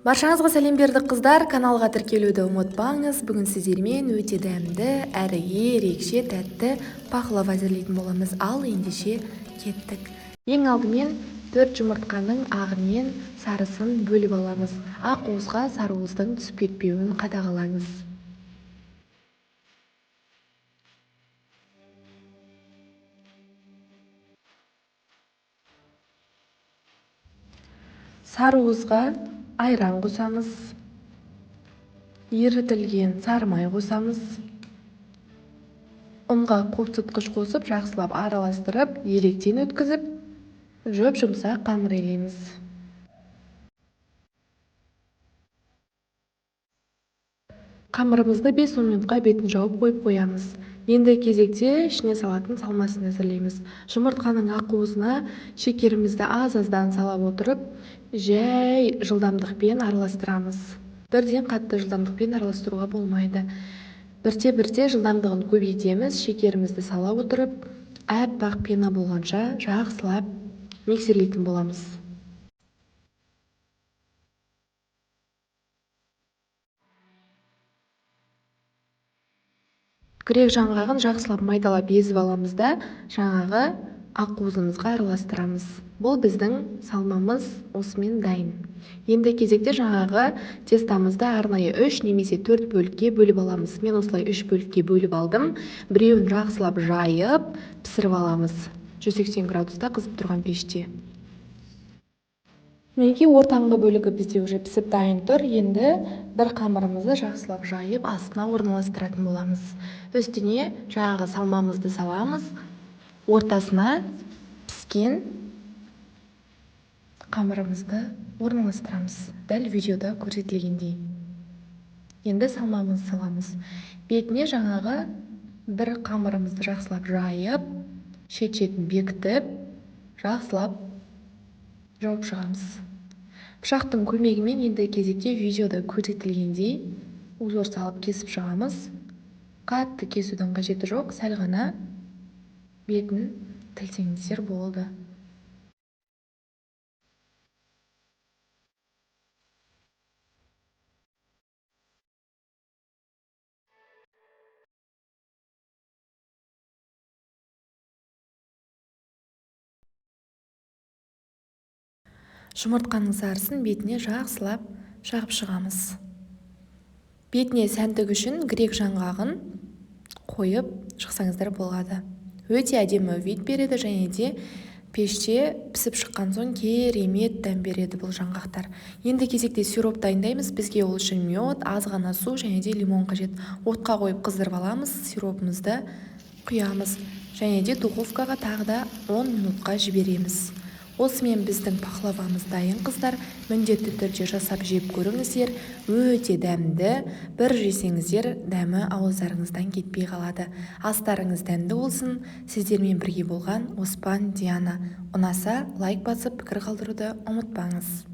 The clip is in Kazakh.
Баршаңызға сәлем бердік қыздар, каналға тіркелуді ұмытпаңыз. Бүгін сіздермен өте дәмді, әрі ерекше тәтті пақлава әзірлейтін боламыз. Ал ендеше кеттік. Ең алдымен 4 жұмыртқаның ағы мен сарысын бөліп аламыз. Ақ уызға сары уыздың түсіп кетпеуін қадағалаңыз. Сары уызға айран қосамыз. Ерітілген сары май қосамыз. Ұнға қоқсытқыш қосып, жақсылап араластырып, електен өткізіп, жұмсақ қамыр елейміз. Қамырымызды 5-10 минутқа бетін жауып қойып қоямыз. Енді кезекте ішіне салатын салмасын әзірлейміз. Жұмыртқаның ақ уызына шекерімізді аз-аздан сала отырып, жай жылдамдықпен араластырамыз. Бірден қатты жылдамдықпен араластыруға болмайды. Бірте-бірте жылдамдығын көбейтеміз. Шекерімізді сала отырып, аппақ пена болғанша жақсылап миксерлейтін боламыз. Грек жаңғағын жақсылап майдалап езіп аламыз да, жаңағы ақ уызымызға араластырамыз. Бұл біздің салмамыз осымен дайын. Енді кезекте жаңағы тестамызды арнайы 3 немесе 4 бөлікке бөліп аламыз. Мен осылай 3 бөлікке бөліп алдым. Біреуін жақсылап жайып, пісіріп аламыз. 180 градуста қызып тұрған пеште. Мінекей ортаңғы бөлігі бізде уже пісіп дайын тұр. Енді бір қамырымызды жақсылап жайып, астына орналастыратын боламыз. Үстіне жаңағы салмамызды саламыз. Ортасына піскен қамырымызды орналастырамыз. Дәл видеода көрсетілгендей. Енді салмамызды саламыз. Бетіне жаңағы бір қамырымызды жақсылап жайып, шет-шетін бекітіп, жақсылап жауып шығамыз. Пышақтың көмегімен енді кезекте видеода көрсетілгендей узор салып кесіп шығамыз. Қатты кесудің қажеті жоқ, сәл ғана бетін тілсеңіздер болды. Жұмыртқаның сарысын бетіне жақсылап жағып шығамыз. Бетіне сәндік үшін грек жаңғағын қойып шықсаңыздар болады. Өте әдемі вид береді, және де пеште пісіп шыққан соң керемет дәм береді бұл жаңғақтар. Енді кезекте сироп дайындаймыз. Бізге ол үшін мед, аз ғана су және де лимон қажет. Отқа қойып қыздырып аламыз, сиропымызды құямыз және де духовкаға тағы да 10 минутқа жібереміз. Осымен біздің пақлавамыз дайын қыздар. Міндетті түрде жасап жеп көріңіздер. Өте дәмді. Бір жесеңіздер, дәмі ауыздарыңыздан кетпей қалады. Астарыңыз дәмді болсын. Сіздермен бірге болған Оспан, Диана. Ұнаса лайк басып пікір қалдыруды ұмытпаңыз.